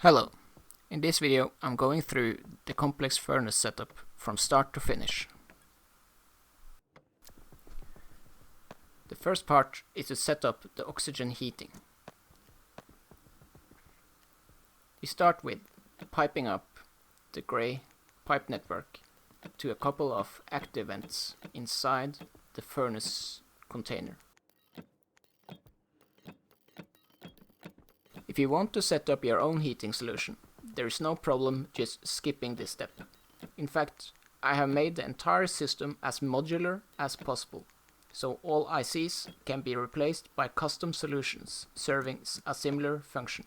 Hello, in this video I'm going through the complex furnace setup from start to finish. The first part is to set up the oxygen heating. We start with piping up the grey pipe network to a couple of active vents inside the furnace container. If you want to set up your own heating solution, there is no problem just skipping this step. In fact, I have made the entire system as modular as possible, so all ICs can be replaced by custom solutions serving a similar function.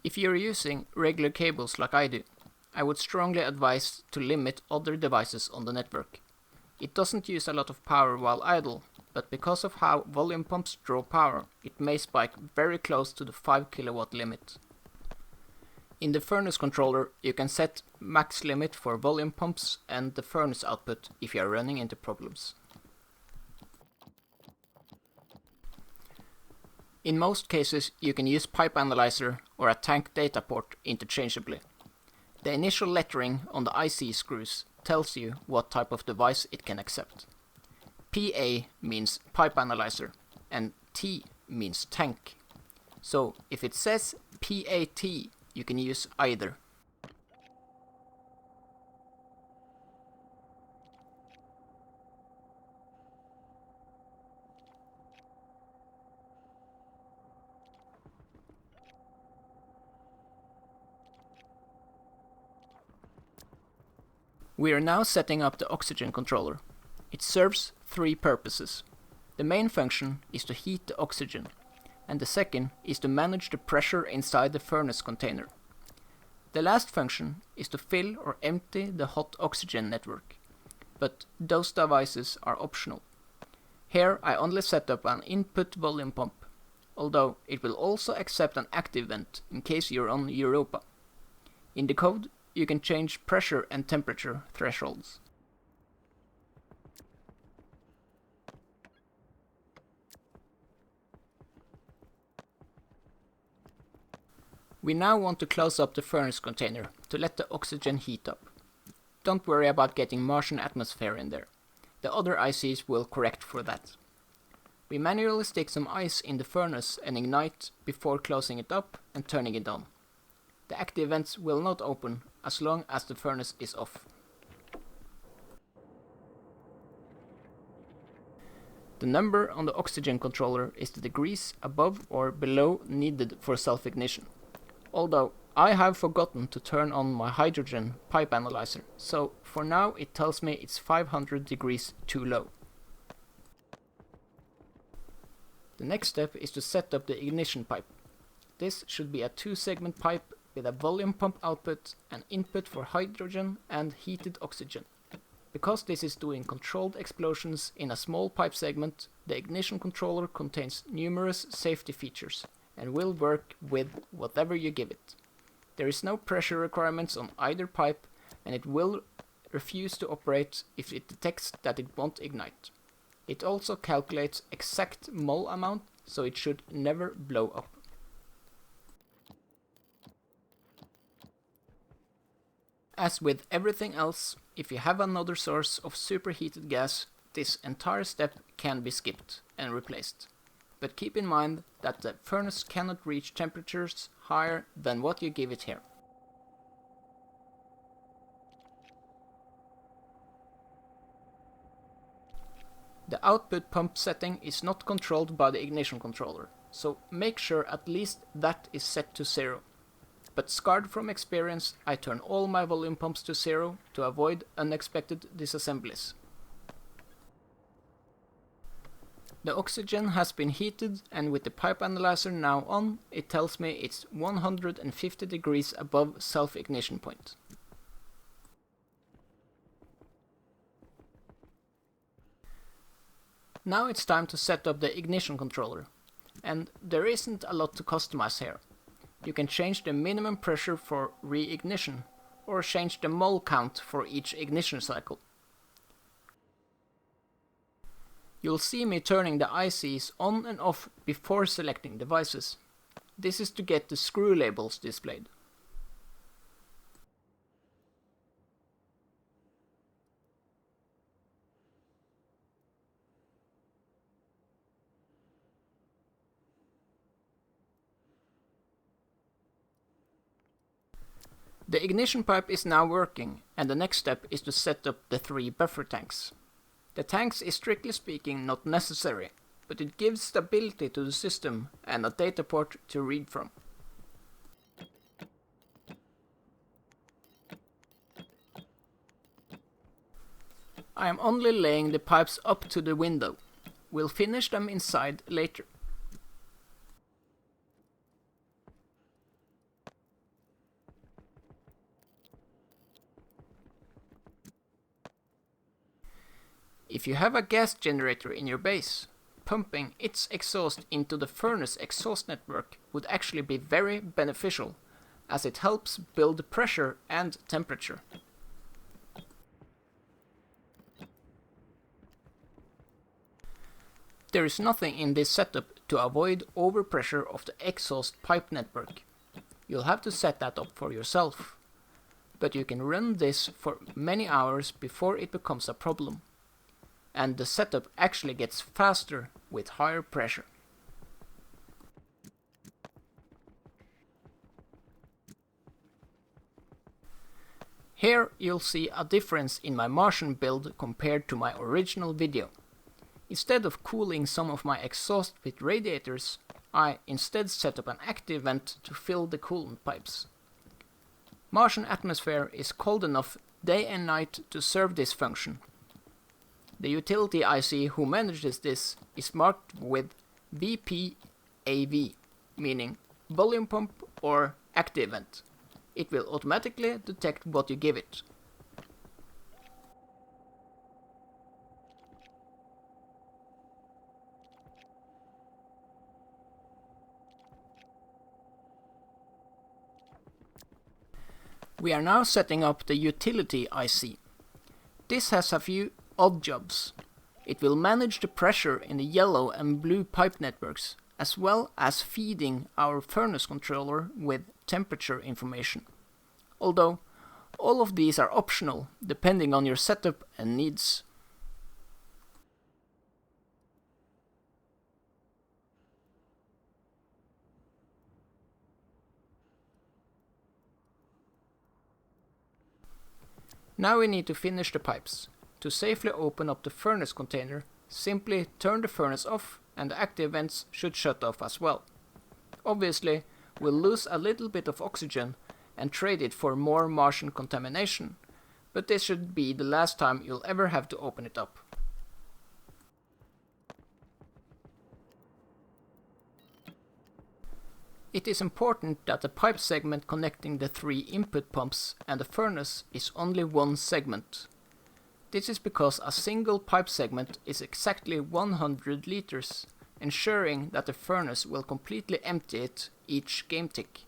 If you're using regular cables like I do, I would strongly advise to limit other devices on the network. It doesn't use a lot of power while idle, but because of how volume pumps draw power, it may spike very close to the 5 kW limit. In the furnace controller, you can set max limit for volume pumps and the furnace output if you are running into problems. In most cases, you can use pipe analyzer or a tank data port interchangeably. The initial lettering on the IC screws tells you what type of device it can accept. PA means pipe analyzer and T means tank. So if it says PAT, you can use either. We are now setting up the oxygen controller. It serves three purposes. The main function is to heat the oxygen, and the second is to manage the pressure inside the furnace container. The last function is to fill or empty the hot oxygen network, but those devices are optional. Here I only set up an input volume pump, although it will also accept an active vent in case you're on Europa. In the code, you can change pressure and temperature thresholds. We now want to close up the furnace container to let the oxygen heat up. Don't worry about getting Martian atmosphere in there. The other ICs will correct for that. We manually stick some ice in the furnace and ignite before closing it up and turning it on. The active vents will not open as long as the furnace is off. The number on the oxygen controller is the degrees above or below needed for self-ignition. Although I have forgotten to turn on my hydrogen pipe analyzer, so for now it tells me it's 500 degrees too low. The next step is to set up the ignition pipe. This should be a 2-segment pipe with a volume pump output and input for hydrogen and heated oxygen. Because this is doing controlled explosions in a small pipe segment, the ignition controller contains numerous safety features and will work with whatever you give it. There is no pressure requirements on either pipe, and it will refuse to operate if it detects that it won't ignite. It also calculates exact mole amount, so it should never blow up. As with everything else, if you have another source of superheated gas, this entire step can be skipped and replaced. But keep in mind that the furnace cannot reach temperatures higher than what you give it here. The output pump setting is not controlled by the ignition controller, so make sure at least that is set to 0. But scarred from experience, I turn all my volume pumps to 0 to avoid unexpected disassemblies. The oxygen has been heated, and with the pipe analyzer now on, it tells me it's 150 degrees above self-ignition point. Now it's time to set up the ignition controller, and there isn't a lot to customize here. you can change the minimum pressure for reignition, or change the mole count for each ignition cycle. You'll see me turning the ICs on and off before selecting devices. This is to get the screw labels displayed. The ignition pipe is now working, and the next step is to set up the 3 buffer tanks. The tanks is strictly speaking not necessary, but it gives stability to the system and a data port to read from. I am only laying the pipes up to the window. We'll finish them inside later. If you have a gas generator in your base, pumping its exhaust into the furnace exhaust network would actually be very beneficial, as it helps build pressure and temperature. There is nothing in this setup to avoid overpressure of the exhaust pipe network. You'll have to set that up for yourself, but you can run this for many hours before it becomes a problem. And the setup actually gets faster with higher pressure. Here you'll see a difference in my Martian build compared to my original video. Instead of cooling some of my exhaust with radiators, I instead set up an active vent to fill the coolant pipes. Martian atmosphere is cold enough day and night to serve this function. The utility IC who manages this is marked with VPAV, meaning volume pump or active vent. It will automatically detect what you give it. We are now setting up the utility IC. This has a few odd jobs. It will manage the pressure in the yellow and blue pipe networks, as well as feeding our furnace controller with temperature information. Although, all of these are optional, depending on your setup and needs. Now we need to finish the pipes. To safely open up the furnace container, simply turn the furnace off and the active vents should shut off as well. Obviously, we'll lose a little bit of oxygen and trade it for more Martian contamination, but this should be the last time you'll ever have to open it up. It is important that the pipe segment connecting the 3 input pumps and the furnace is only one segment. This is because a single pipe segment is exactly 100 liters, ensuring that the furnace will completely empty it each game tick.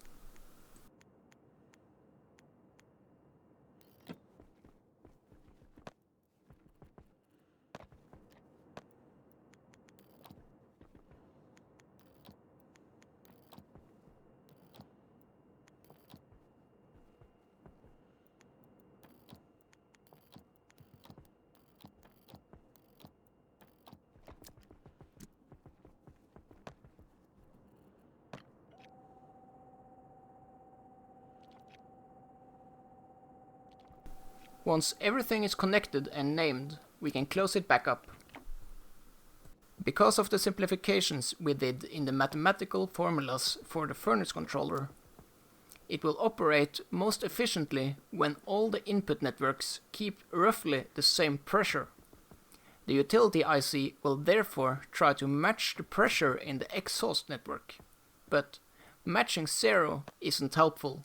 Once everything is connected and named, we can close it back up. Because of the simplifications we did in the mathematical formulas for the furnace controller, it will operate most efficiently when all the input networks keep roughly the same pressure. The utility IC will therefore try to match the pressure in the exhaust network, but matching 0 isn't helpful.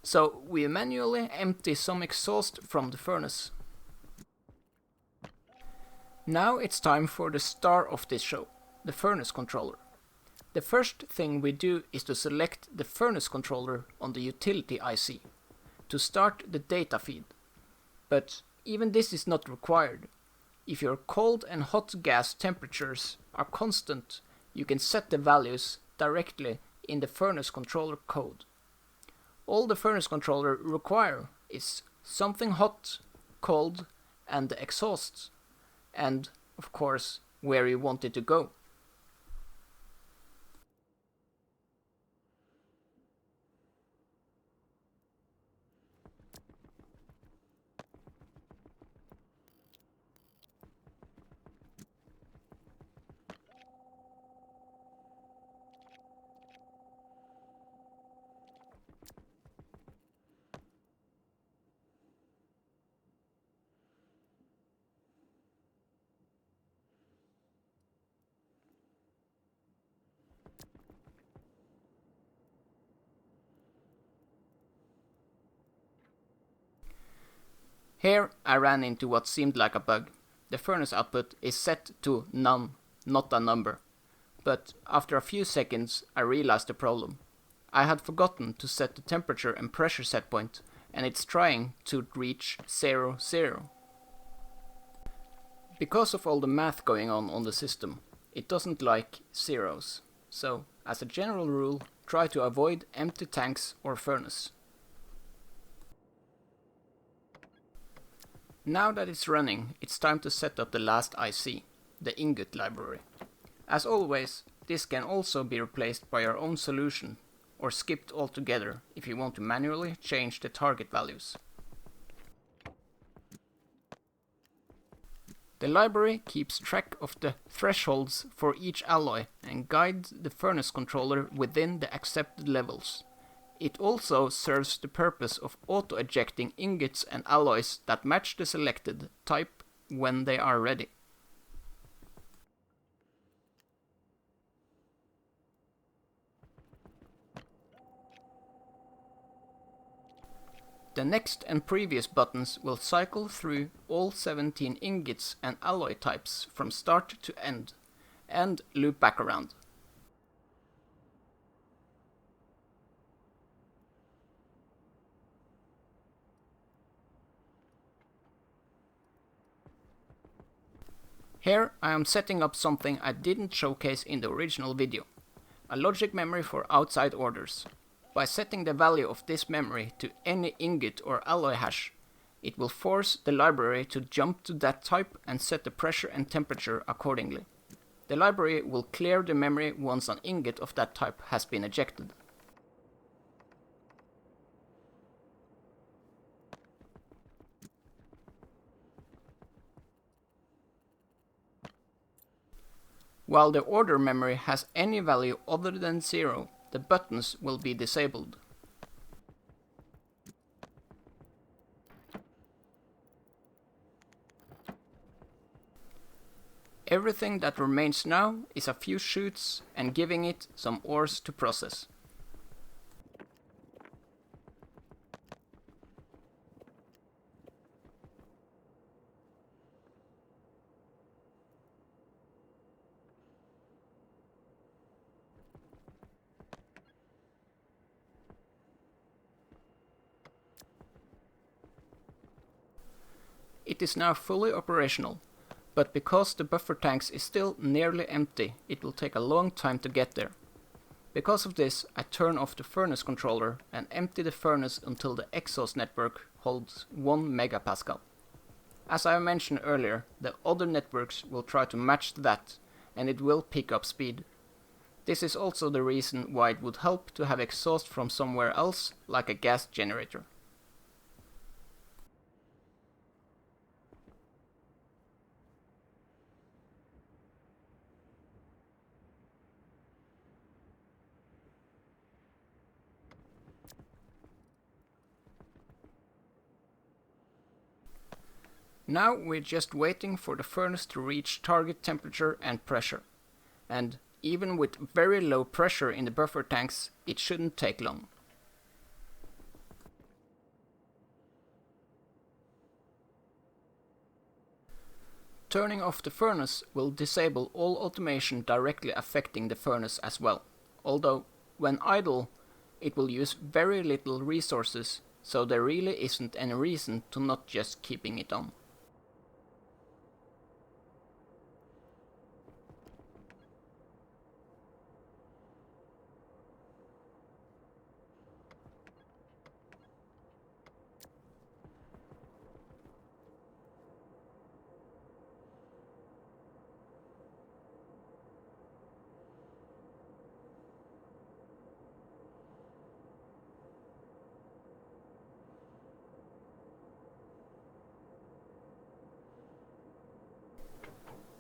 So we manually empty some exhaust from the furnace. Now it's time for the star of this show, the furnace controller. The first thing we do is to select the furnace controller on the utility IC to start the data feed. But even this is not required. If your cold and hot gas temperatures are constant, you can set the values directly in the furnace controller code. All the furnace controller requires is something hot, cold, and the exhaust, and of course where you want it to go. Here I ran into what seemed like a bug. The furnace output is set to none, not a number. But after a few seconds I realized the problem. I had forgotten to set the temperature and pressure set point, and it's trying to reach 0, 0. Because of all the math going on the system, it doesn't like zeros. So, as a general rule, try to avoid empty tanks or furnace. Now that it's running, it's time to set up the last IC, the ingot library. As always, this can also be replaced by your own solution, or skipped altogether if you want to manually change the target values. The library keeps track of the thresholds for each alloy and guides the furnace controller within the accepted levels. It also serves the purpose of auto-ejecting ingots and alloys that match the selected type when they are ready. The next and previous buttons will cycle through all 17 ingots and alloy types from start to end, and loop back around. Here I am setting up something I didn't showcase in the original video, a logic memory for outside orders. By setting the value of this memory to any ingot or alloy hash, it will force the library to jump to that type and set the pressure and temperature accordingly. The library will clear the memory once an ingot of that type has been ejected. While the order memory has any value other than 0, the buttons will be disabled. Everything that remains now is a few chutes and giving it some ores to process. It is now fully operational, but because the buffer tanks is still nearly empty, it will take a long time to get there. Because of this, I turn off the furnace controller and empty the furnace until the exhaust network holds 1 megapascal. As I mentioned earlier, the other networks will try to match that, and it will pick up speed. This is also the reason why it would help to have exhaust from somewhere else, like a gas generator. Now we're just waiting for the furnace to reach target temperature and pressure. And even with very low pressure in the buffer tanks, it shouldn't take long. Turning off the furnace will disable all automation directly affecting the furnace as well, although when idle it will use very little resources, so there really isn't any reason to not just keeping it on.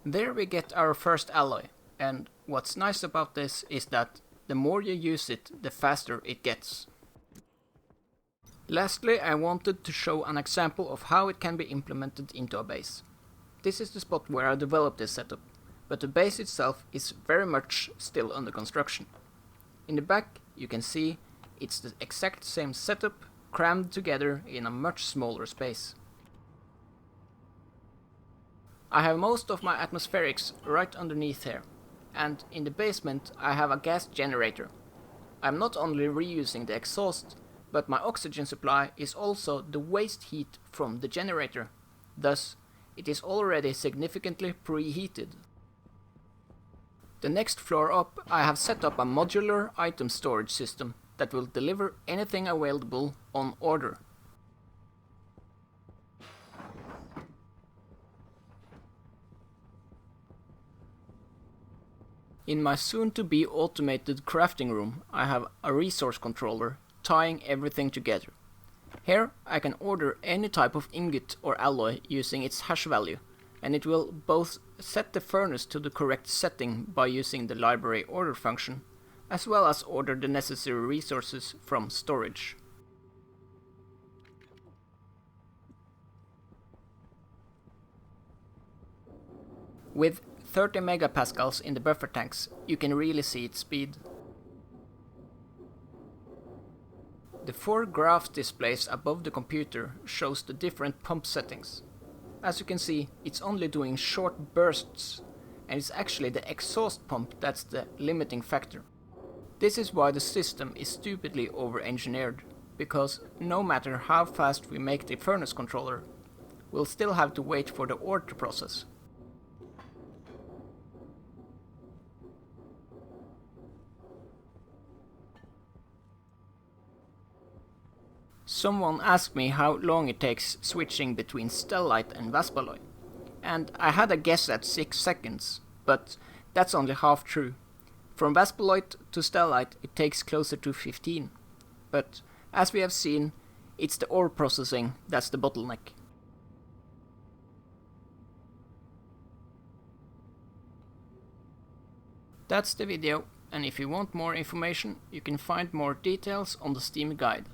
There we get our first alloy, and what's nice about this is that the more you use it, the faster it gets. Lastly, I wanted to show an example of how it can be implemented into a base. This is the spot where I developed this setup, but the base itself is very much still under construction. In the back you can see it's the exact same setup crammed together in a much smaller space. I have most of my atmospherics right underneath here, and in the basement I have a gas generator. I'm not only reusing the exhaust, but my oxygen supply is also the waste heat from the generator, thus it is already significantly preheated. The next floor up I have set up a modular item storage system that will deliver anything available on order. In my soon-to-be automated crafting room, I have a resource controller tying everything together. Here I can order any type of ingot or alloy using its hash value, and it will both set the furnace to the correct setting by using the library order function, as well as order the necessary resources from storage. With 30 megapascals in the buffer tanks, you can really see its speed. The 4 graph displays above the computer shows the different pump settings. As you can see, it's only doing short bursts, and it's actually the exhaust pump that's the limiting factor. This is why the system is stupidly over-engineered, because no matter how fast we make the furnace controller, we'll still have to wait for the ore to process. Someone asked me how long it takes switching between stellite and Vaspaloy, and I had a guess at 6 seconds, but that's only half true. From Vaspaloid to stellite it takes closer to 15, but as we have seen, it's the ore processing that's the bottleneck. That's the video, and if you want more information, you can find more details on the Steam guide.